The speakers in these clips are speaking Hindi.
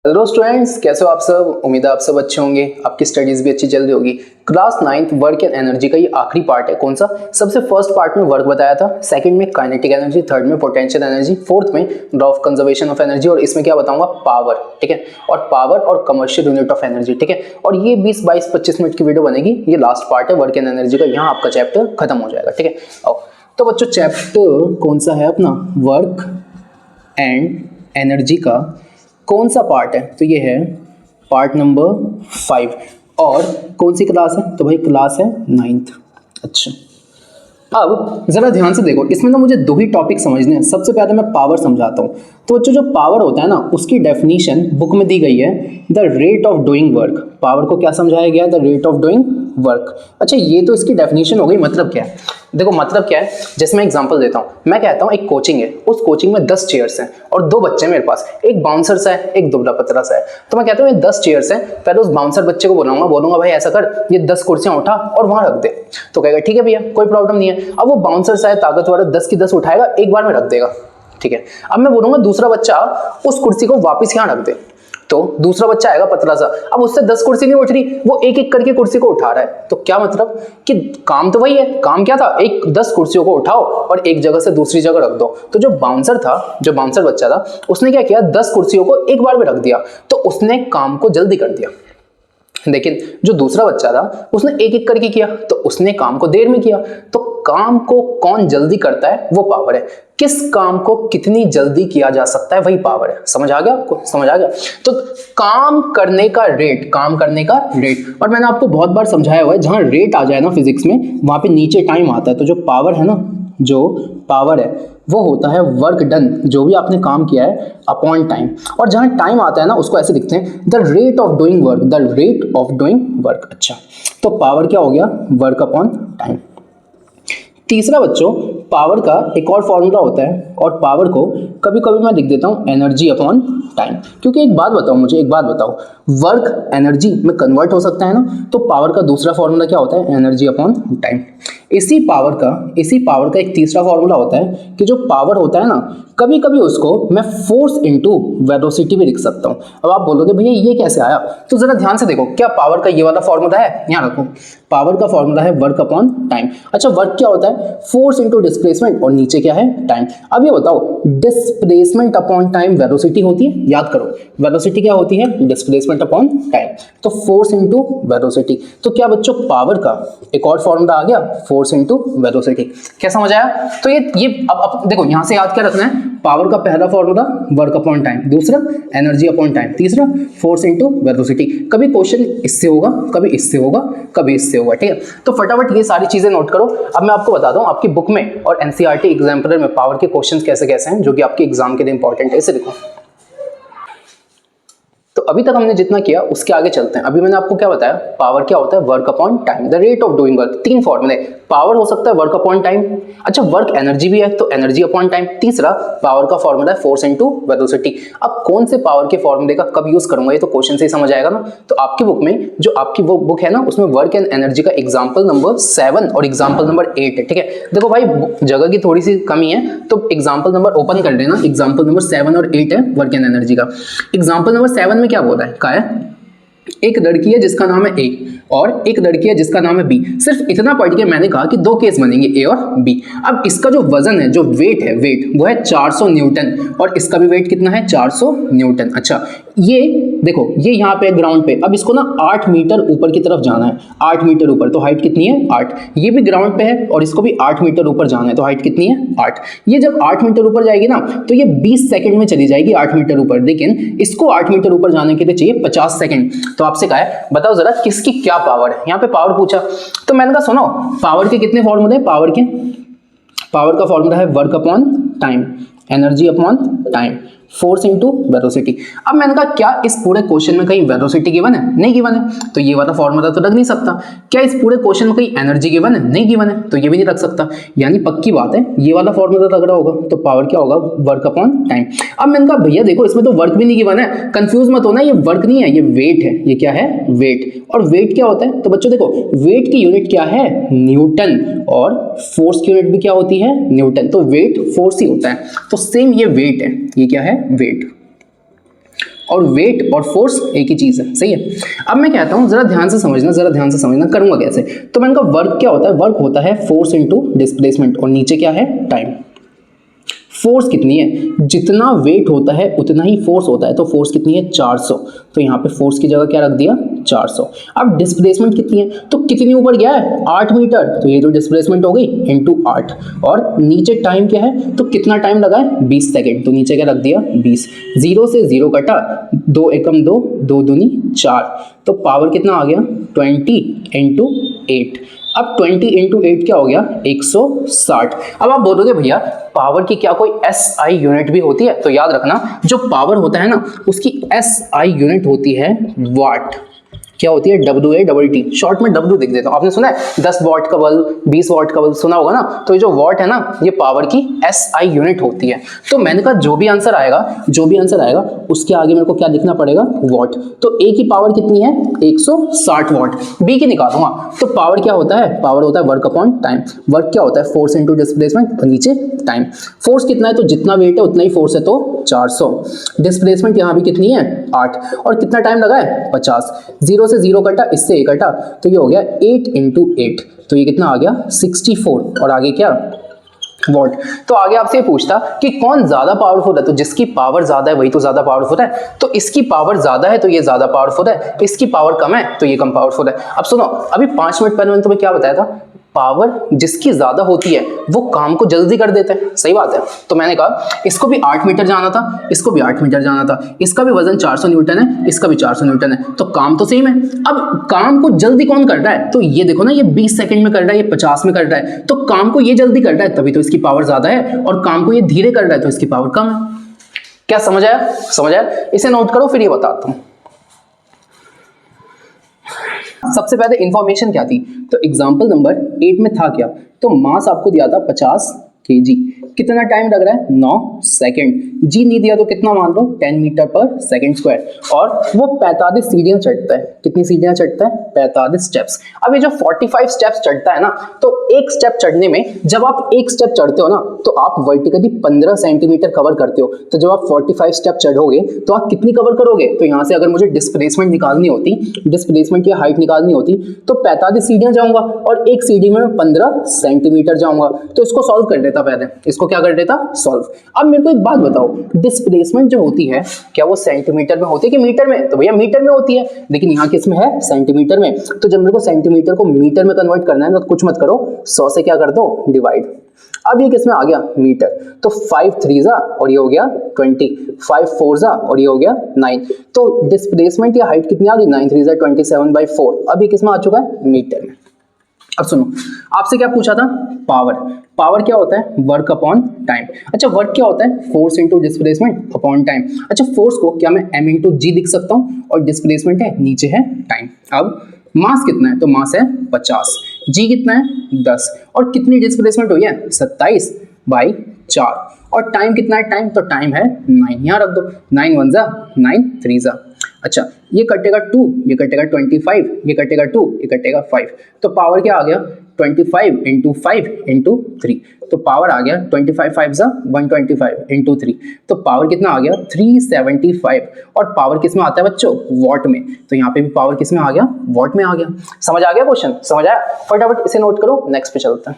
हेलो स्टूडेंट्स, कैसे हो आप सब। उम्मीद है आप सब अच्छे होंगे, आपकी स्टडीज भी अच्छी चल रही होगी। Class 9th work and energy का ये आखिरी पार्ट है। कौन सा? सबसे फर्स्ट पार्ट में वर्क बताया था, सेकंड में काइनेटिक एनर्जी, थर्ड में पोटेंशियल एनर्जी, फोर्थ में law of conservation of energy और इसमें क्या बताऊंगा, पावर। ठीक है, और पावर और कमर्शियल यूनिट ऑफ एनर्जी। ठीक है, और ये 20, 22, 25 मिनट की वीडियो बनेगी। ये लास्ट पार्ट है वर्क एंड एनर्जी का, यहाँ आपका चैप्टर खत्म हो जाएगा। ठीक है, आओ तो बच्चों, चैप्टर कौन सा है अपना, वर्क एंड एनर्जी का कौन सा पार्ट है? तो ये है पार्ट नंबर 5। और कौन सी क्लास है? तो भाई क्लास है 9th। अच्छा, अब जरा ध्यान से देखो, इसमें ना मुझे दो ही टॉपिक समझने हैं। सबसे पहले मैं पावर समझाता हूँ। तो बच्चों, जो पावर होता है ना, उसकी डेफिनेशन बुक में दी गई है, the rate of doing work. Power को क्या समझाया गया है? The rate of doing work. अच्छा, ये तो इसकी डेफिनेशन हो गई। मतलब क्या है? देखो मतलब क्या है, जैसे मैं एग्जांपल देता हूँ। मैं कहता हूँ एक कोचिंग है, उस कोचिंग में 10 चेयर्स हैं और 2 बच्चे मेरे पास, एक बाउंसर सा है, एक दुबला पतला सा है। तो मैं कहता हूँ ये 10 चेयर्स हैं। पहले उस बाउंसर बच्चे को बोलूंगा भाई ऐसा कर, ये 10 कुर्सियां उठा और वहां रख दे। तो कहेगा ठीक है भैया, कोई प्रॉब्लम नहीं है। अब वो बाउंसर सा है, ताकतवर, 10 की 10 उठाएगा, एक बार में रख देगा। ठीक है, अब मैं बोलूंगा दूसरा बच्चा उस कुर्सी को वापस यहाँ रख दे। तो दूसरा बच्चा आएगा पतला सा, अब उससे 10 कुर्सी नहीं उठ रही, वो एक एक करके कुर्सी को उठा रहा है। तो क्या मतलब कि काम तो वही है। काम क्या था? 10 कुर्सियों को उठाओ और एक जगह से दूसरी जगह रख दो। तो जो बाउंसर था, जो बाउंसर बच्चा था, उसने क्या किया, 10 कुर्सियों को एक बार में रख दिया। तो उसने काम को जल्दी कर दिया। लेकिन जो दूसरा बच्चा था, उसने एक एक करके किया, तो उसने काम को देर में किया। तो काम को कौन जल्दी करता है, वो पावर है। किस काम को कितनी जल्दी किया जा सकता है, वही पावर है। समझ आ गया आपको? समझ आ गया? तो काम करने का रेट, काम करने का रेट। और मैंने आपको बहुत बार समझाया हुआ है, जहां रेट आ जाए ना फिजिक्स में, वहां पे नीचे टाइम आता है। तो जो पावर है ना, जो पावर है वो होता है वर्क डन, जो भी आपने काम किया है, अपॉन टाइम। और जहां टाइम आता है ना, उसको ऐसे लिखते हैं, the rate of doing work, the rate of doing work. अच्छा, तो पावर क्या हो गया? Work upon time. तीसरा बच्चों, पावर का एक और फॉर्मूला होता है, और पावर को कभी कभी मैं लिख देता हूं एनर्जी अपॉन टाइम। क्योंकि एक बात बताओ मुझे, एक बात बताओ, वर्क एनर्जी में कन्वर्ट हो सकता है ना, तो पावर का दूसरा फॉर्मूला क्या होता है? Energy upon time. इसी पावर का एक तीसरा फॉर्मूला होता है कि जो पावर होता है ना, कभी कभी उसको मैं फोर्स इनटू वेलोसिटी भी लिख सकता हूं। अब आप बोलोगे भैया ये कैसे आया? तो जरा ध्यान से देखो, क्या पावर का ये वाला फॉर्मूला है? यहाँ रखो, पावर का फॉर्मूला है वर्क अपॉन टाइम। अच्छा, वर्क क्या होता है? फोर्स इनटू डिस्प्लेसमेंट, और नीचे क्या है? टाइम। अब ये बताओ, डिस्प्लेसमेंट अपॉन टाइम वेलोसिटी होती है, याद करो, वेलोसिटी क्या होती है? Displacement upon time. तो फोर्स इनटू वेलोसिटी। तो क्या बच्चों, पावर का एक और फॉर्मूला आ गया, फोर्स इनटू वेलोसिटी। क्या समझ आया? तो ये अब देखो, यहां से याद क्या रखना है? पावर का पहला फॉर्मूला वर्क अपॉन टाइम, दूसरा एनर्जी अपॉन टाइम, तीसरा फोर्स इनटू वेलोसिटी। कभी क्वेश्चन इससे होगा, कभी इससे होगा, कभी इससे होगा। ठीक है, तो फटाफट ये सारी चीजें नोट करो। अब मैं आपको बताता हूं आपकी बुक में और एनसीईआरटी एग्जाम्पलर में पावर के क्वेश्चंस कैसे कैसे हैं, जो कि आपके एग्जाम के लिए इंपॉर्टेंट है। इसे देखो, तो अभी तक हमने जितना किया उसके आगे चलते हैं। अभी मैंने आपको क्या बताया? पावर क्या होता है? Work upon time, the rate of doing work. 3 फॉर्मूले, पावर हो सकता है वर्क अपॉन टाइम। अच्छा, वर्क एनर्जी भी है, तो एनर्जी अपॉन टाइम। तीसरा पावर का फॉर्मूला है फोर्स इनटू वेलोसिटी। अब कौन से पावर के फॉर्मूले का कब यूज करूंगा, ये तो क्वेश्चन से ही समझ आएगा ना। तो आपकी बुक में, जो आपकी वो बुक है ना, उसमें वर्क एंड एनर्जी का एग्जाम्पल नंबर 7 और एग्जाम्पल नंबर 8 है। ठीक है, देखो भाई, जगह की थोड़ी सी कमी है, तो एग्जाम्पल नंबर ओपन कर लेना। एग्जाम्पल नंबर 7 और 8 है वर्क एंड एनर्जी का। एग्जाम्पल नंबर 7 में क्या बोल रहा है? क्या है? एक लड़की है जिसका नाम है ए और एक लड़की है जिसका नाम है बी। सिर्फ इतना पढ़ के मैंने कहा कि 2 केस बनेंगे, ए और बी। अब इसका जो वजन है, जो वेट है, वेट वो है 400 न्यूटन, और इसका भी वेट कितना है? 400 न्यूटन। अच्छा, ये देखो, ये यहाँ पे ग्राउंड पे, अब इसको ना 8 मीटर ऊपर की तरफ जाना है। 8 मीटर ऊपर, तो हाइट कितनी है? 8। ये भी ग्राउंड पे है और इसको भी 8 मीटर ऊपर जाना है, तो हाइट कितनी है? 8। ये जब 8 मीटर ऊपर जाएगी ना, तो ये 20 सेकंड में चली जाएगी 8 मीटर ऊपर। लेकिन इसको 8 मीटर ऊपर जाने के लिए चाहिए 50 सेकंड। तो आपसे कहा है बताओ जरा किसकी क्या पावर है। यहाँ पे पावर पूछा, तो मैंने कहा सुनो, पावर के कितने फॉर्मूले हैं? पावर का फॉर्मूला है work upon time, energy upon time, force into velocity. अब मैंने कहा क्या इस पूरे क्वेश्चन में कहीं वेलोसिटी गिवन है? नहीं गिवन है, तो ये वाला फॉर्मूला तो लग नहीं सकता। क्या इस पूरे क्वेश्चन में कहीं एनर्जी गिवन है? नहीं गिवन है, तो ये भी नहीं लग सकता। यानी पक्की बात है ये वाला फॉर्मूला लग रहा होगा। तो पावर क्या होगा? Work upon time. अब मैंने कहा भैया देखो, इसमें तो वर्क भी नहीं गिवन है, कंफ्यूज मत होना, ये वर्क नहीं है, ये वेट है। ये क्या है? वेट। और वेट क्या होता है? तो बच्चों देखो, वेट की यूनिट क्या है? न्यूटन। और फोर्स की यूनिट भी क्या होती है? न्यूटन। तो वेट फोर्स ही होता है, तो सेम ये वेट है। ये क्या है? वेट। और वेट और फोर्स एक ही चीज है, सही है। अब मैं कहता हूं जरा ध्यान से समझना, करूंगा कैसे। तो मैंने कहा वर्क क्या होता है, वर्क होता है फोर्स इनटू डिस्प्लेसमेंट, और नीचे क्या है, टाइम। फोर्स कितनी है, जितना वेट होता है उतना ही फोर्स होता है, तो फोर्स कितनी है 400, तो यहाँ पे फोर्स की जगह क्या रख दिया 400। अब डिस्प्लेसमेंट कितनी है, तो कितनी ऊपर गया है 8 मीटर, तो ये जो डिस्प्लेसमेंट हो गई इनटू 8, और नीचे टाइम क्या है, तो कितना टाइम लगा है 20 सेकेंड, तो नीचे क्या रख दिया 20। 0 से 0 कटा, 2 एकम 2, 2 दूनी 4, तो पावर कितना आ गया 20 इंटू 8। अब 20 इंटू 8 क्या हो गया 160। अब आप बोलोगे भैया पावर की क्या कोई SI यूनिट भी होती है, तो याद रखना जो पावर होता है ना उसकी SI यूनिट होती है वाट। क्या होती है WATT, शॉर्ट में W लिख देता हूं। आपने सुना है 10 वॉट का बल्ब, 20 वॉट का बल्ब, सुना होगा ना। तो ये जो वॉट है ना ये पावर की SI यूनिट होती है। तो मैंने कहा जो भी आंसर आएगा उसके आगे मेरे को क्या लिखना पड़ेगा वॉट। तो A की पावर कितनी है 160 वॉट, B की निकालूंगा। तो पावर क्या होता है, पावर होता है वर्क अपॉन टाइम। वर्क क्या होता है फोर्स इंटू डिस्प्लेसमेंट, और नीचे टाइम। फोर्स कितना है, तो जितना वेट है उतना ही फोर्स है, तो 400। डिस्प्लेसमेंट यहाँ भी कितनी है 8, और कितना टाइम लगा है 50। 0 से 0 कटा, इससे 1 कटा, तो ये हो गया 8 इंटू 8, तो ये कितना आ गया 64, और आगे क्या वॉट। तो आगे आपसे ये पूछता कि कौन ज्यादा पावरफुल है, तो जिसकी पावर ज्यादा है वही तो ज्यादा पावरफुल है। तो इसकी पावर ज्यादा है तो ये ज्यादा पावरफुल है, इसकी पावर कम है तो ये कम पावरफुल है। अब सुनो, अभी 5 मिनट पहले मैंने तुम्हें क्या बताया था, पावर जिसकी ज्यादा होती है वो काम को जल्दी कर देते हैं, सही बात है। तो मैंने कहा इसको भी 8 मीटर जाना था, इसको भी 8 मीटर जाना था, इसका भी वजन 400 न्यूटन है, इसका भी 400 न्यूटन है, तो काम तो सेम है। अब काम को जल्दी कौन कर रहा है, तो ये देखो ना, ये 20 सेकंड में कर रहा है, ये 50 में कर रहा है, तो काम को ये जल्दी कर रहा है तभी तो इसकी पावर ज्यादा है, और काम को ये धीरे कर रहा है तो इसकी पावर कम है। क्या समझ आया? इसे नोट करो फिर ये बताता हूं। सबसे पहले इंफॉर्मेशन क्या थी, तो एग्जांपल नंबर 8 में था क्या, तो मास आपको दिया था 50 kg, कितना टाइम लग रहा है 9 सेकंड, जी नहीं दिया तो कितना मान लो 10 मीटर पर सेकंड स्क्वायर, और वो 45 सीढ़ियां चढ़ता है। कितनी सीढ़ियां चढ़ता है 45 स्टेप्स। अब ये जो 45 स्टेप्स चढ़ता है ना, तो एक स्टेप चढ़ने में, जब आप एक स्टेप चढ़ते हो ना तो आप वर्टिकली 15 सेंटीमीटर कवर करते हो, तो जब आप 45 स्टेप चढ़ोगे तो आप कितनी कवर करोगे, तो यहाँ से अगर मुझे डिस्प्लेसमेंट निकालनी होती, डिस्प्लेसमेंट की हाइट निकालनी होती, तो 45 सीढ़ियां जाऊंगा और एक सीढ़ी में 15 सेंटीमीटर जाऊंगा। तो इसको सॉल्व कर देता, पहले इसको क्या कर देता सॉल्व। अब मेरे को एक बात बताओ, डिस्प्लेसमेंट जो होती है क्या वो सेंटीमीटर में होती है कि मीटर में, तो भैया मीटर में होती है, लेकिन यहाँ किस में है सेंटीमीटर में। तो जब मेरे को सेंटीमीटर को मीटर में कन्वर्ट करना है तो कुछ मत करो, 100 से क्या कर दो डिवाइड। अब ये किसमें आ गया मीटर, तो 5 3 जा और ये हो गया 20, 5 4 जा और ये हो गया 9, तो डिस्प्लेसमेंट या हाइट कितनी आ गई 9 3 जा 27/4। अब ये किसमें आ चुका है मीटर में। अब सुनो, आपसे क्या पूछा था पावर। पावर क्या होता है वर्क अपॉन टाइम। अच्छा वर्क क्या होता है force into displacement upon time. अच्छा फोर्स को क्या मैं m इंटू जी लिख सकता हूँ, और डिस्प्लेसमेंट है नीचे है टाइम। अब मास कितना है, तो मास है 50, जी कितना है 10, और कितनी डिस्प्लेसमेंट हुई है 27/4, और टाइम कितना है टाइम, तो टाइम है 9, यहाँ रख दो, 9 1 जा 9 3 जा। अच्छा ये कटेगा 2, ये कटेगा 25, ये कटेगा 2, ये कटेगा 5, तो पावर क्या आ गया 25 इंटू 5 इंटू 3, तो पावर आ गया 25 5 जा 125 इंटू 3, तो पावर कितना आ गया 375। और पावर किस में आता है बच्चों वॉट में, तो यहाँ पे भी पावर किस में आ गया वॉट में आ गया। समझ आ गया क्वेश्चन, समझ आया? फटाफट इसे नोट करो, नेक्स्ट पे चलते हैं।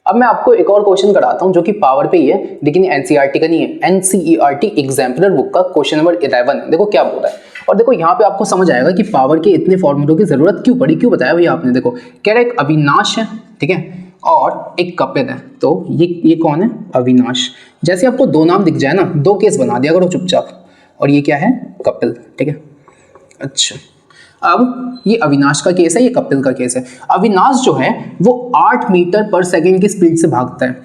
अब मैं आपको एक और क्वेश्चन कराता हूं जो कि पावर पे ही है, लेकिन एनसीईआरटी का नहीं है, एनसीईआरटी एग्जाम्पलर बुक का क्वेश्चन नंबर 11 है। देखो क्या बोल रहा है, और देखो यहाँ पे आपको समझ आएगा कि पावर के इतने फॉर्मूलों की जरूरत क्यों पड़ी, क्यों बताया भैया आपने। देखो कह रहा है एक अविनाश है, ठीक है, और एक कपिल है, तो ये कौन है अविनाश। जैसे आपको दो नाम दिख जाए ना, दो केस बना दिया करो चुपचाप, और ये क्या है कपिल, ठीक है। अच्छा अब ये अविनाश का केस है, ये कपिल का केस है। अविनाश जो है वो 8 मीटर पर सेकंड की स्पीड से भागता है,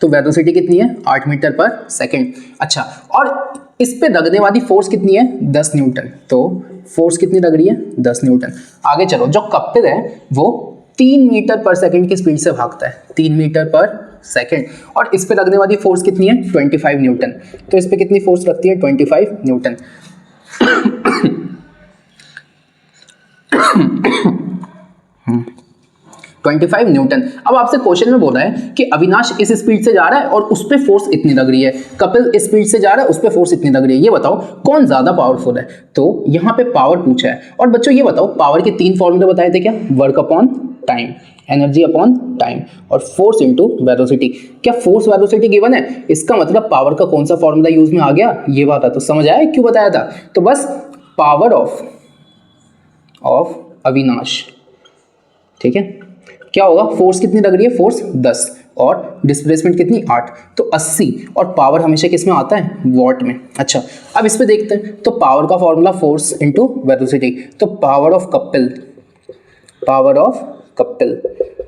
तो वेलोसिटी कितनी है 8 मीटर पर सेकंड। अच्छा और इस पे लगने वाली फोर्स कितनी है 10 न्यूटन, तो फोर्स कितनी लग रही है 10 न्यूटन। आगे चलो, जो कपिल है वो 3 मीटर पर सेकंड की स्पीड से भागता है, 3 मीटर पर सेकंड, और इस पे लगने वाली फोर्स कितनी है 25 न्यूटन, तो इस पे कितनी फोर्स लगती है 25 न्यूटन। 25 न्यूटन। अब आपसे क्वेश्चन में बोल रहा है कि अविनाश इस स्पीड से जा रहा है और उस पे फोर्स इतनी लग रही है, कपिल इस स्पीड से जा रहा है उस पे फोर्स इतनी लग रही है, ये बताओ कौन ज्यादा पावरफुल है। तो यहाँ पे पावर पूछा है। और बच्चों ये बताओ पावर के 3 फॉर्मूले बताए थे क्या, work upon time, energy upon time और फोर्स इनटू वेलोसिटी। क्या फोर्स वेलोसिटी गिवन है, इसका मतलब पावर का कौन सा फॉर्मूला यूज में आ गया, ये बात है। तो समझ आया क्यों बताया था। तो बस पावर ऑफ अविनाश, ठीक है, क्या होगा, फोर्स कितनी लग रही है, फोर्स 10 और डिस्प्लेसमेंट कितनी 8, तो 80। और पावर हमेशा किस में आता है, वॉट में। अच्छा अब इस पे देखते हैं। तो पावर का फॉर्मूला फोर्स इनटू वेलोसिटी, तो पावर ऑफ कपिल,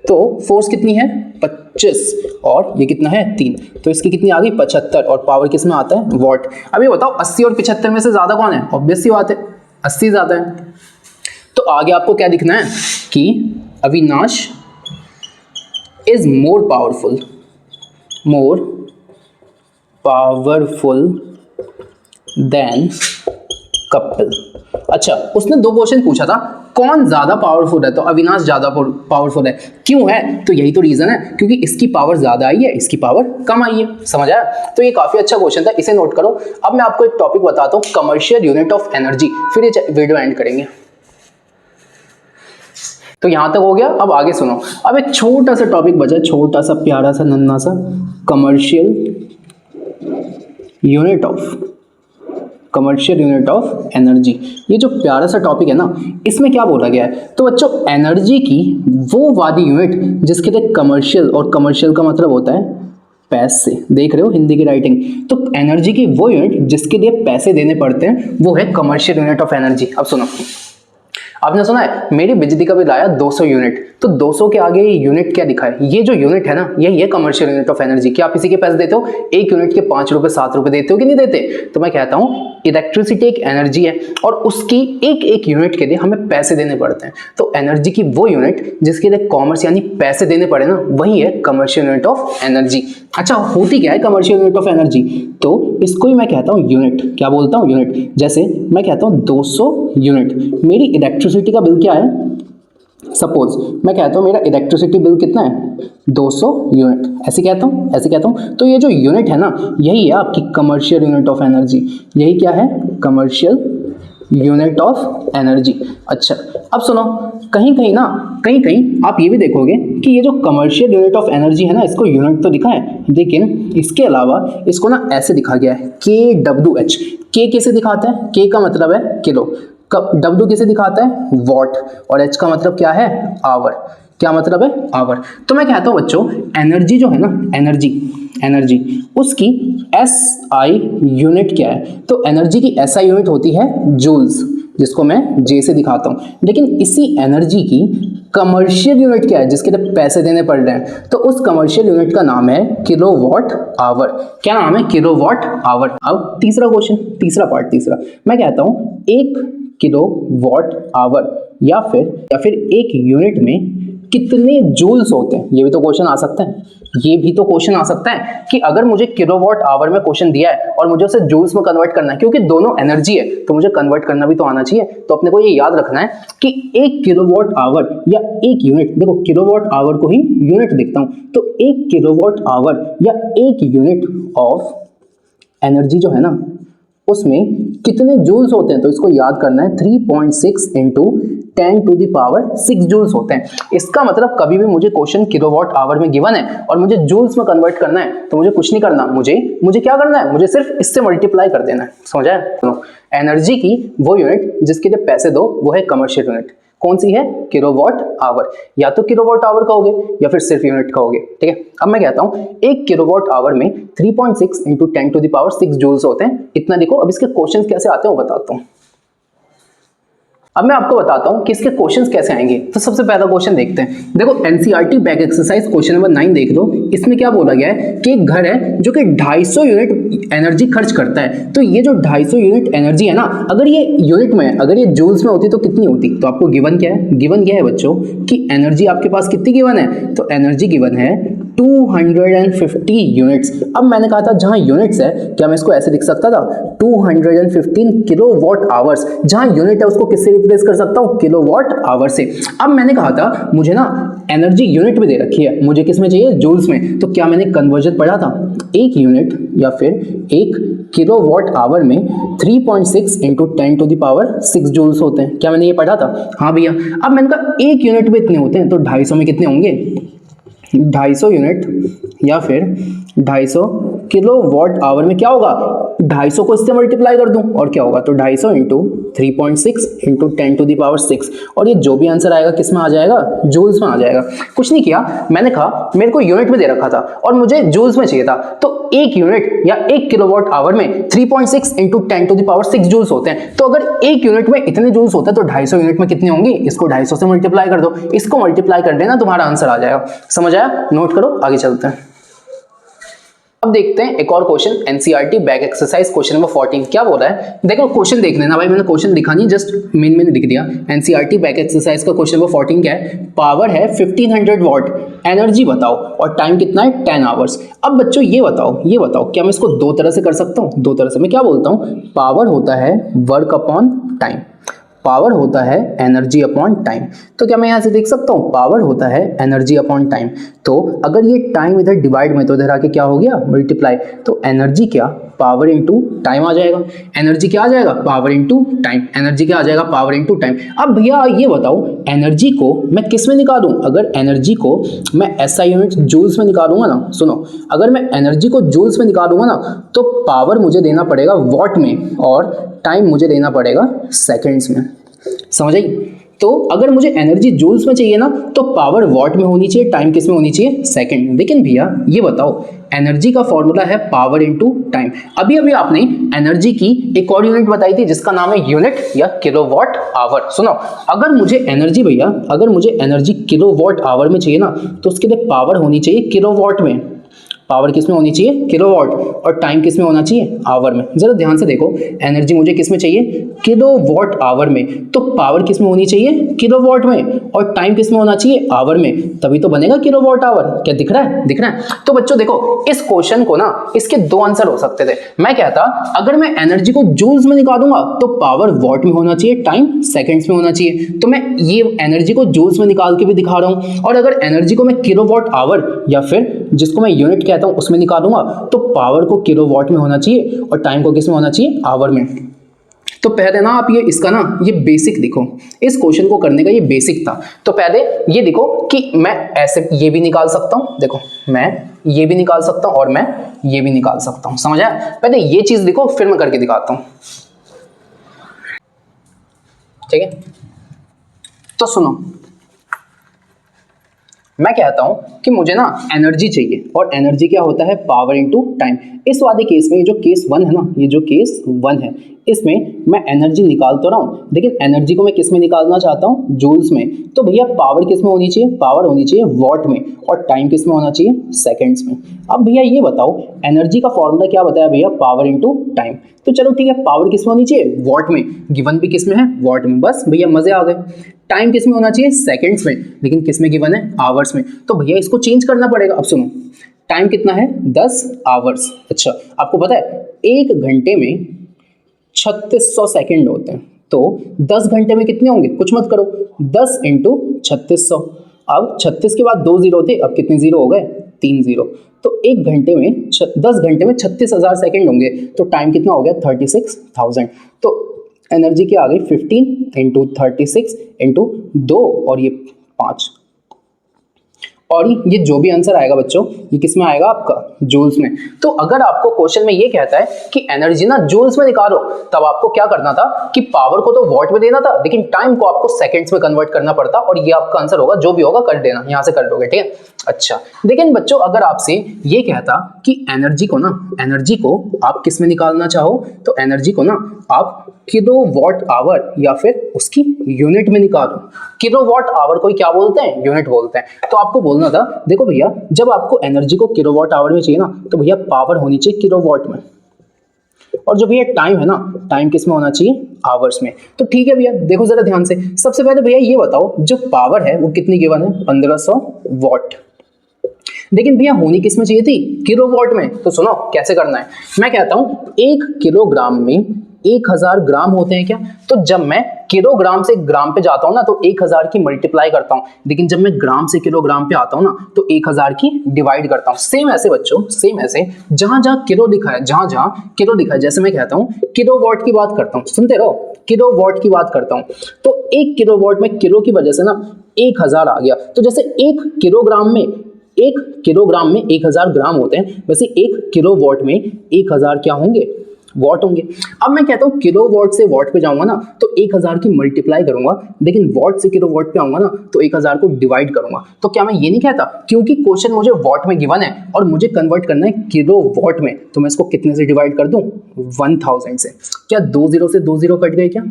तो फोर्स कितनी है 25 और ये कितना है 3, तो इसकी कितनी आ गई 75 और पावर किस में आता है, वॉट। अब ये बताओ 80 और 75 में से ज्यादा कौन है, ऑब्वियस सी बात है 80 ज्यादा है। तो आगे आपको क्या दिखना है कि Avinash is more powerful than Kapil. अच्छा उसने 2 क्वेश्चन पूछा था, कौन ज्यादा पावरफुल है, तो अविनाश ज्यादा पावरफुल है। क्यों है, तो यही तो रीजन है, क्योंकि इसकी पावर ज्यादा आई है, इसकी पावर कम आई है। समझ आया। तो ये काफी अच्छा क्वेश्चन था, इसे नोट करो। अब मैं आपको एक टॉपिक बताता हूँ, कमर्शियल यूनिट ऑफ एनर्जी, फिर ये वीडियो एंड करेंगे। तो यहां तक हो गया। अब आगे सुनो, अब एक छोटा सा टॉपिक बचा, छोटा सा प्यारा सा नन्हा सा, कमर्शियल यूनिट ऑफ एनर्जी। ये जो प्यारा सा टॉपिक है ना, इसमें क्या बोला गया है, तो बच्चों एनर्जी की वो वाली यूनिट जिसके लिए कमर्शियल, और कमर्शियल का मतलब होता है पैसे, देख रहे हो हिंदी की राइटिंग। तो एनर्जी की वो यूनिट जिसके लिए पैसे देने पड़ते हैं वो है कमर्शियल यूनिट ऑफ एनर्जी। अब सुनो, आपने सुना है मेरी बिजली का बिल आया 200 यूनिट, तो 200 के आगे यूनिट क्या लिखा है, ये जो यूनिट है ना, ये कमर्शियल यूनिट ऑफ एनर्जी। क्या आप इसी के पैसे देते हो, एक यूनिट के 5 रुपए 7 रुपए देते हो कि नहीं देते। तो मैं कहता हूं इलेक्ट्रिसिटी एक एनर्जी है और उसकी एक यूनिट के लिए हमें पैसे देने पड़ते हैं। तो एनर्जी की वो यूनिट जिसके लिए कॉमर्स यानी पैसे देने पड़े ना, वही है कमर्शियल यूनिट ऑफ एनर्जी। अच्छा होती क्या है कमर्शियल यूनिट ऑफ एनर्जी, तो इसको ही मैं कहता हूं यूनिट। क्या बोलता हूं, यूनिट। जैसे मैं कहता हूं 200 यूनिट, मेरी इलेक्ट्रिसिटी का बिल क्या है, सपोज मैं कहता हूं मेरा इलेक्ट्रिसिटी बिल कितना है 200 यूनिट, ऐसे कहता हूं। तो ये जो यूनिट है ना, यही है आपकी कमर्शियल यूनिट ऑफ एनर्जी। यही क्या है, कमर्शियल यूनिट ऑफ एनर्जी। अच्छा अब सुनो, कहीं आप ये भी देखोगे कि ये जो कमर्शियल यूनिट ऑफ एनर्जी है ना, इसको यूनिट तो लिखा है, लेकिन इसके अलावा इसको ना ऐसे लिखा गया है KWH। के किसे दिखाता है, के का मतलब है किलो, W किसे दिखाता है वॉट, और H का मतलब क्या है आवर। क्या मतलब है आवर। तो मैं कहता हूं बच्चों एनर्जी जो है ना, एनर्जी उसकी SI यूनिट क्या है, तो एनर्जी की SI यूनिट होती है जूल्स, जिसको मैं J से दिखाता हूं। लेकिन इसी एनर्जी की कमर्शियल यूनिट क्या है, जिसके लिए पैसे देने पड़ रहे हैं, तो उस कमर्शियल यूनिट का नाम है किलोवाट आवर। क्या नाम है, किलोवाट आवर। अब तीसरा क्वेश्चन, मैं कहता हूं 1 किलोवाट आवर या फिर एक यूनिट में कितने जूल्स होते हैं। ये भी तो क्वेश्चन आ सकता है, कि अगर मुझे किलोवाट आवर में क्वेश्चन दिया है और मुझे उसे जूल्स में कन्वर्ट करना है, क्योंकि दोनों एनर्जी है तो मुझे कन्वर्ट करना भी तो आना चाहिए। तो अपने को ये याद रखना है कि 1 किलोवाट आवर या एक यूनिट, देखो किलोवाट आवर को ही यूनिट लिखता हूं, तो 1 किलोवाट आवर या एक यूनिट ऑफ एनर्जी जो है ना, उसमें कितने जूल्स होते हैं, तो इसको याद करना है 3.6 into 10 to the power 6 joules होते हैं। इसका मतलब कभी भी मुझे क्वेश्चन किलोवाट आवर में गिवन है और मुझे जूल्स में कन्वर्ट करना है, तो मुझे कुछ नहीं करना, मुझे क्या करना है, मुझे सिर्फ इससे मल्टीप्लाई कर देना है। समझा है। तो एनर्जी की वो यूनिट जिसके लिए पैसे दो वो है कमर्शियल यूनिट। कौन सी है, किलोवाट आवर। या तो किलोवाट आवर कहोगे या फिर सिर्फ यूनिट कहोगे, ठीक है। अब मैं कहता हूं 1 किलोवाट आवर में 3.6 into 10 to the power 6 joules होते हैं, इतना लिखो। अब इसके क्वेश्चंस कैसे आते हैं वो बताता हूं। अब मैं आपको बताता हूं कि इसके क्वेश्चंस कैसे आएंगे। तो सबसे पहला क्वेश्चन देखते हैं। देखो NCERT back exercise question number 9 देख लो। इसमें क्या बोला गया है कि एक घर है जो कि 250 यूनिट एनर्जी खर्च करता है। तो ये जो 250 यूनिट एनर्जी है ना, अगर ये यूनिट में, अगर ये जूल्स में होती तो कितनी होती। तो आपको गिवन क्या है, गिवन क्या है बच्चों कि एनर्जी आपके पास कितनी गिवन है, तो एनर्जी गिवन है 250 यूनिट्स। अब मैंने कहा था जहां यूनिट्स है, क्या मैं इसको ऐसे लिख सकता था 215 किलोवाट आवर्स, जहां यूनिट है उसको किससे रिप्लेस कर सकता हूं, किलोवाट आवर से। अब मैंने कहा था मुझे ना एनर्जी यूनिट में दे रखी है, मुझे किस में चाहिए, जूल्स में, तो क्या मैंने कन्वर्जन पढ़ा था, एक यूनिट या फिर एक किलोवाट आवर में 3.6 इंटू 10⁻6 जूल्स होते हैं, क्या मैंने ये पढ़ा था, हाँ भैया। अब मैंने कहा एक यूनिट में इतने होते हैं तो 250 में कितने होंगे, 250 यूनिट या फिर 250 किलोवाट आवर में क्या होगा, 250 को इससे मल्टीप्लाई कर दूं और क्या होगा, तो 250 इंटू 3.6 इंटू 10⁻6, और ये जो भी आंसर आएगा किस में आ जाएगा, जूल्स में आ जाएगा। कुछ नहीं किया, मैंने कहा मेरे को यूनिट में दे रखा था और मुझे जूल्स में चाहिए था, तो एक यूनिट या एक किलोवाट आवर में 3.6 इंटू 10⁻6 जूल्स होते हैं। तो अगर एक यूनिट में इतने जूल्स होते हैं तो 250 यूनिट में कितने होंगे, इसको 250 से मल्टीप्लाई कर दो, इसको मल्टीप्लाई कर देना, तुम्हारा आंसर आ जाएगा। समझ आया, नोट करो, आगे चलते हैं। अब देखते हैं एक और question, NCERT back exercise question number 14। क्या बोल रहा है, देखो क्वेश्चन देख लेना भाई, मैंने क्वेश्चन दिखा नहीं, जस्ट मेन मैंने लिख दिया। एनसीईआरटी बैक एक्सरसाइज का क्वेश्चन नंबर 14 क्या है, पावर है 1500 वॉट, एनर्जी बताओ और टाइम कितना है 10 आवर्स। अब बच्चों ये बताओ क्या मैं इसको दो तरह से कर सकता हूँ, दो तरह से। मैं क्या बोलता हूँ, पावर होता है वर्क अपॉन टाइम, पावर होता है एनर्जी अपॉन टाइम। तो क्या मैं यहाँ से देख सकता हूँ, पावर होता है एनर्जी अपॉन टाइम, तो अगर ये टाइम इधर डिवाइड में तो इधर आके क्या हो गया, मल्टीप्लाई, तो एनर्जी क्या, पावर इंटू टाइम आ जाएगा, एनर्जी क्या आ जाएगा, पावर इंटू टाइम, एनर्जी क्या आ जाएगा, पावर इंटू टाइम। अब भैया ये बताओ एनर्जी को मैं किस में निकालूं, अगर एनर्जी को मैं एसआई यूनिट जूल्स में निकालूंगा ना, सुनो, अगर मैं एनर्जी को जूल्स में निकालूंगा ना तो पावर मुझे देना पड़ेगा वॉट में और टाइम मुझे देना पड़ेगा सेकेंड्स में। समझ आई, तो अगर मुझे एनर्जी जूल्स में चाहिए ना तो पावर वॉट में होनी चाहिए, टाइम किस में होनी चाहिए, सेकंड। लेकिन भैया ये बताओ एनर्जी का फॉर्मूला है पावर इनटू टाइम। अभी अभी आपने एनर्जी की एक और यूनिट बताई थी जिसका नाम है यूनिट या किलोवाट आवर। सुनो, अगर मुझे एनर्जी भैया, अगर मुझे एनर्जी किलोवाट आवर में चाहिए ना तो उसके लिए पावर होनी चाहिए किलोवाट में, पावर किस में होनी चाहिए, किलोवाट, और टाइम किस में होना चाहिए, आवर में। जरा ध्यान से देखो, एनर्जी मुझे किस में चाहिए, किलोवाट आवर में, तो पावर किस में होनी चाहिए, किलोवाट में, और टाइम किस में होना चाहिए, आवर में, तभी तो बनेगा किलोवाट आवर। क्या दिख रहा है, दिख रहा है। तो बच्चों देखो इस क्वेश्चन को ना, इसके दो आंसर हो सकते थे। मैं कहता अगर मैं एनर्जी को जूल्स में निकालूंगा तो पावर वॉट में होना चाहिए, टाइम सेकंड्स में होना चाहिए, तो मैं ये एनर्जी को जूल्स में निकाल के भी दिखा रहा हूं। और अगर एनर्जी को मैं किलोवाट आवर या फिर जिसको मैं यूनिट कहता हूं उसमें निकालूंगा तो पावर को किलोवाट में होना चाहिए और टाइम को किस में होना चाहिए, आवर में। तो पहले ना आप ये इसका ना ये बेसिक देखो, इस क्वेश्चन को करने का ये बेसिक था। तो पहले ये देखो कि मैं ऐसे ये भी निकाल सकता हूं, देखो मैं ये भी निकाल सकता हूं और मैं ये भी निकाल सकता हूं। समझ आया, पहले ये चीज देखो फिर मैं करके दिखाता हूं, ठीक है। तो सुनो, मैं कहता हूं कि मुझे ना एनर्जी चाहिए और एनर्जी क्या होता है, पावर इनटू टाइम। इस वाले केस में ये जो केस 1 है ना, ये जो केस 1 है इसमें मैं एनर्जी निकाल तो रहा हूं, लेकिन एनर्जी को मैं किस में निकालना चाहता हूं, जूल्स में। तो भैया पावर किस में होनी चाहिए, पावर होनी चाहिए वॉट में, और टाइम किस में होना चाहिए, सेकंड्स में। अब भैया ये बताओ एनर्जी का फॉर्मूला क्या बताया भैया, पावर इनटू टाइम। तो चलो ठीक है, पावर किस में होनी चाहिए, वॉट में, गिवन भी किस में है, वॉट में। बस भैया मजे आ गए। टाइम किस में होना चाहिए, सेकंड्स में, लेकिन किस में गिवन है, आवर्स में। तो भैया इसको चेंज करना पड़ेगा। अब सुनो, टाइम कितना है, 10 आवर्स। अच्छा, आपको पता है एक घंटे में 3600 सेकंड होते हैं, तो 10 घंटे में कितने होंगे, कुछ मत करो, 10 इंटू 3600। अब 36 के बाद 2 जीरो थे, अब कितने जीरो हो गए, 3 जीरो। तो एक घंटे में 10 घंटे में 36,000 सेकंड होंगे, तो टाइम कितना हो गया, 36,000। तो एनर्जी क्या आ गई, 15 इंटू 36 इंटू 2 और ये 5, और ये जो भी आंसर आएगा बच्चों ये किस में आएगा, आपका जूल्स में। तो अगर आपको क्वेश्चन में ये कहता है कि एनर्जी ना जूल्स में निकालो, तब आपको क्या करना था कि पावर को तो वॉट में देना था, लेकिन टाइम को आपको सेकंड्स में कन्वर्ट करना पड़ता, और ये आपका आंसर होगा, जो भी होगा कर देना, यहां से कर दोगे, ठीक है। अच्छा, लेकिन बच्चों अगर आपसे ये कहता कि एनर्जी को ना, एनर्जी को आप किस में निकालना चाहो, तो एनर्जी को ना आप किलोवाट आवर या फिर उसकी यूनिट में निकालो। किलोवाट आवर को क्या बोलते हैं, यूनिट बोलते हैं। तो आपको बोलना था, देखो भैया जब आपको एनर्जी को किलोवाट आवर में चाहिए ना तो भैया पावर होनी चाहिए किलोवाट में, और जो भैया टाइम है ना, टाइम किस में होना चाहिए, आवर्स में। तो ठीक है भैया, देखो जरा ध्यान से, सबसे पहले भैया ये बताओ जो पावर है वो कितनी गिवन है, 1500 वॉट। लेकिन भैया होनी किस में चाहिए थी, किलोवाट में। तो सुनो कैसे करना है, मैं कहता हूं 1 किलोग्राम में 1000 ग्राम होते हैं क्या, तो जब मैं किलोग्राम से ग्राम पे जाता हूं ना तो 1000 की मल्टीप्लाई करता हूं, लेकिन जब मैं ग्राम से किलोग्राम पे आता हूं ना तो 1000 की डिवाइड करता हूं। सेम ऐसे बच्चों, सेम ऐसे जहां जहां किलो लिखा है, जहां जहां किलो लिखा है, जैसे मैं कहता हूं किलोवाट की बात करता हूं, सुनते रहो, किलोवाट की बात करता हूं, तो 1 किलोवाट में किलो की वजह से ना 1000 आ गया। तो जैसे 1 किलोग्राम में 1000 ग्राम होते हैं, वैसे 1 किलोवाट में 1000 क्या होंगे, वॉट होंगे। अब मैं कहता हूं किलोवाट से वॉट पे जाऊंगा ना तो 1000 की मल्टीप्लाई करूंगा, लेकिन वॉट से किलोवाट पे आऊंगा ना तो 1000 को डिवाइड करूंगा। तो क्या मैं ये नहीं कहता, क्योंकि क्वेश्चन मुझे वॉट में गिवन है और मुझे कन्वर्ट करना है किलोवाट में, तो मैं इसको कितने से डिवाइड कर दूं, 1000 से। क्या 2 0 से 2 0 कट गए क्या,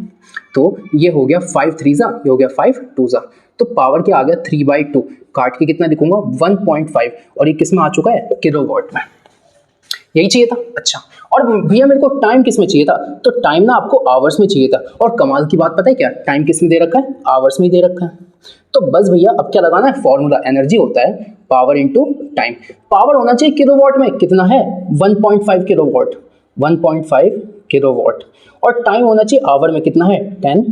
तो ये हो गया 5 3 जा, ये हो गया 5 2 जा, तो पावर क्या आ गया 3/2, काट के कितना लिखूंगा 1.5, और ये किस में आ चुका है, किलोवाट में। यही चाहिए था। अच्छा, और भैया मेरे को टाइम किस में चाहिए था, तो टाइम ना आपको आवर्स में चाहिए था, और कमाल की बात पता है क्या, टाइम किस में दे रखा है, आवर्स में दे रखा है। तो बस भैया अब क्या लगाना है, फॉर्मूला, एनर्जी होता है पावर इनटू टाइम। पावर होना चाहिए किलोवाट में, कितना है 1.5 किलोवाट, 1.5 किलोवाट, और टाइम होना चाहिए आवर में, कितना है 10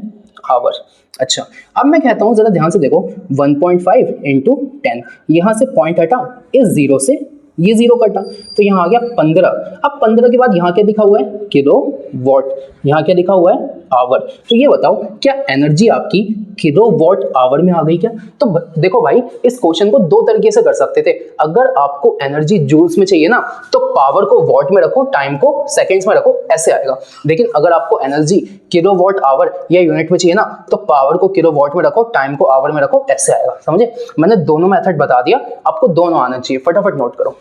आवर। अच्छा, अब मैं कहता हूं जरा ध्यान से देखो, 1.5 इंटू 10, यहां से पॉइंट हटा, इस 0 से ये 0 कटा, तो यहाँ आ गया 15। अब 15 के बाद यहाँ क्या लिखा हुआ है, किलो वॉट, यहाँ क्या लिखा हुआ है, आवर। तो ये बताओ क्या एनर्जी आपकी किलो वॉट आवर में आ गई क्या। तो देखो भाई, इस क्वेश्चन को दो तरीके से कर सकते थे। अगर आपको एनर्जी जूल्स में चाहिए ना तो पावर को वॉट में रखो, टाइम को सेकेंड्स में रखो, ऐसे आएगा। लेकिन अगर आपको एनर्जी किलो वॉट आवर या यूनिट में चाहिए ना तो पावर को किलो वॉट में रखो, टाइम को आवर में रखो, ऐसे आएगा। समझे, मैंने दोनों मेथड बता दिया, आपको दोनों आना चाहिए। फटाफट नोट करो।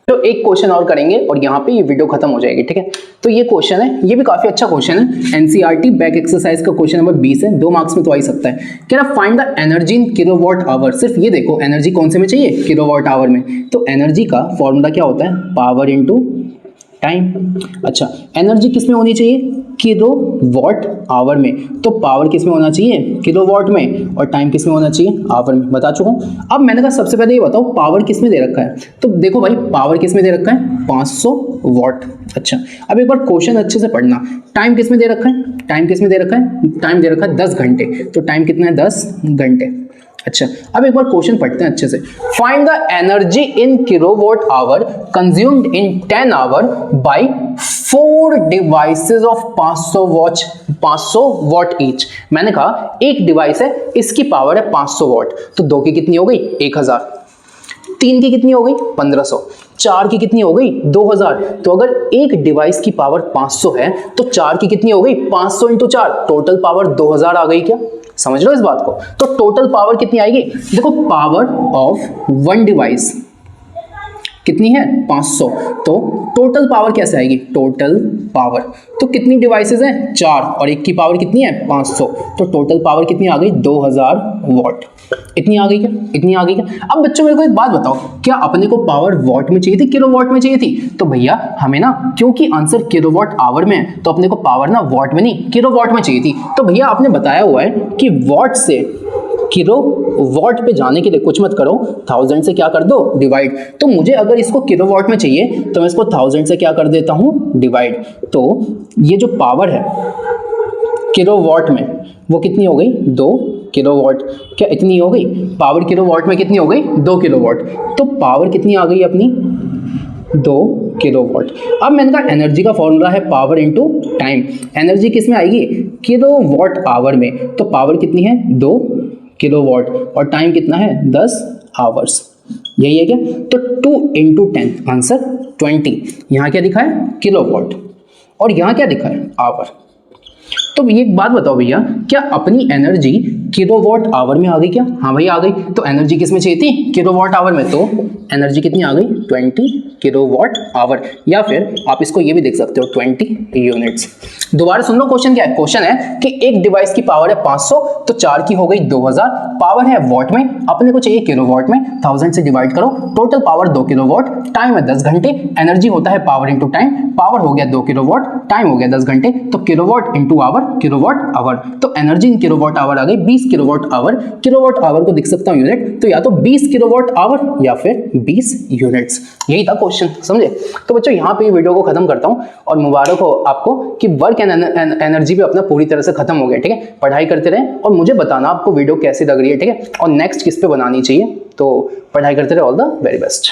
तो एक क्वेश्चन और करेंगे और यहाँ पे ये वीडियो खत्म हो जाएगी, ठीक है। तो ये क्वेश्चन है, ये भी काफी अच्छा क्वेश्चन है, एनसीईआरटी बैक एक्सरसाइज का क्वेश्चन नंबर 20 है, 2 मार्क्स में तो आ ही सकता है। कह रहा find the energy in kilowatt our. सिर्फ ये देखो एनर्जी कौन से में चाहिए, किलोवाट आवर में। तो एनर्जी का फॉर्मूला क्या होता है, पावर इनटू टाइम। अच्छा, एनर्जी किस में होनी चाहिए, किलोवाट आवर में। तो पावर किस में होना चाहिए, किलोवाट में, और टाइम किस में होना चाहिए, आवर में। बता चुका हूं। अब मैंने कहा सबसे पहले ये बताओ पावर किस में दे रखा है। तो देखो भाई, पावर किस में दे रखा है, 500 वॉट। अच्छा, अब एक बार क्वेश्चन अच्छे से पढ़ना। टाइम किस में दे रखा है, टाइम किस में दे रखा है, टाइम दे रखा है 10 घंटे। तो टाइम कितना है, 10 घंटे। अच्छा, अब एक बार क्वेश्चन पढ़ते हैं अच्छे से। Find the energy in kilowatt hour consumed in 10 hour by 4 devices of 500 watt each. मैंने कहा एक डिवाइस है, इसकी पावर है 500 वॉट, तो 2 की कितनी हो गई, 1000, 3 की कितनी हो गई, 1500, 4 की कितनी हो गई, 2000। तो अगर एक डिवाइस की पावर 500 है तो 4 की कितनी हो गई, 500 इंटू 4, टोटल पावर 2000 आ गई क्या। समझ लो इस बात को। तो टोटल पावर कितनी आएगी, देखो पावर ऑफ वन डिवाइस कितनी है, 500, तो टोटल पावर कैसे आएगी, टोटल पावर, तो कितनी डिवाइसेस हैं, 4, और एक की पावर कितनी है, 500, तो टोटल पावर कितनी आ गई, 2000 वॉट। इतनी आ गई क्या, इतनी आ गई क्या। अब बच्चों मेरे को एक बात बताओ, क्या अपने को पावर वॉट में चाहिए थी, किलोवाट में चाहिए थी। तो भैया हमें ना, क्योंकि आंसर किलोवाट आवर में है तो अपने को पावर ना वॉट में नहीं किलोवाट में चाहिए थी। तो भैया आपने बताया हुआ है कि वॉट से किलो वॉट पे जाने के लिए कुछ मत करो, 1000 से क्या कर दो, डिवाइड। तो मुझे अगर इसको किलोवाट में चाहिए तो मैं इसको 1000 से क्या कर देता हूं, डिवाइड। तो ये जो पावर है किलोवाट में वो कितनी हो गई, 2 किलोवाट। क्या इतनी हो गई, पावर किलोवाट में कितनी हो गई, 2 किलोवाट। तो पावर कितनी आ गई अपनी, 2 किलोवाट। अब मैंने कहा एनर्जी का फॉर्मूला है पावर इनटू टाइम। एनर्जी किस में आएगी, किलोवाट आवर में। तो पावर कितनी है, 2 किलोवाट, और टाइम कितना है, 10 आवर्स। यही है क्या। तो 2 इंटू 10, आंसर 20। यहाँ क्या लिखा है, किलोवाट, और यहाँ क्या लिखा है, आवर। तो ये एक बात बताओ भैया, क्या अपनी एनर्जी किलोवाट आवर में आ गई क्या। हाँ भाई आ गई। तो एनर्जी किस में चाहिए थी, किलोवाट आवर में। तो एनर्जी कितनी आ गई, 20 किलोवाट आवर, या फिर आप इसको ये भी देख सकते हो 20 यूनिट्स। दोबारा सुन लो क्वेश्चन क्या है। क्वेश्चन है कि एक डिवाइस की पावर है 500, तो 4 की हो गई 2000, पावर है वॉट में, अपने को चाहिए किलोवाट में, 1000 से डिवाइड करो, टोटल पावर 2 किलोवाट, टाइम है 10 घंटे, एनर्जी होता है पावर इंटू टाइम, पावर हो गया 2 किलोवाट, टाइम हो गया 10 घंटे, तो kilowatt into hour, kilowatt hour, तो एनर्जी इन किलोवाट आवर आ गई 20 किलोवाट आवर। किलोवाट आवर को दिख सकता हूँ यूनिट, तो या तो 20 किलोवाट आवर या फिर 20 यूनिट्स। यही था क्वेश्चन, समझे। तो बच्चों यहाँ पे वीडियो को खत्म करता हूँ और मुबारक हो आपको कि वर्क एंड एनर्जी भी अपना पूरी तरह से खत्म हो गया। ठीक है, पढ़ाई करते रहें और मुझे बताना आपको वीडियो कैसी लग रही है। ठीक है, और नेक्स्ट किस पे बनानी चाहिए, तो पढ़ाई करते रहे। All the very best.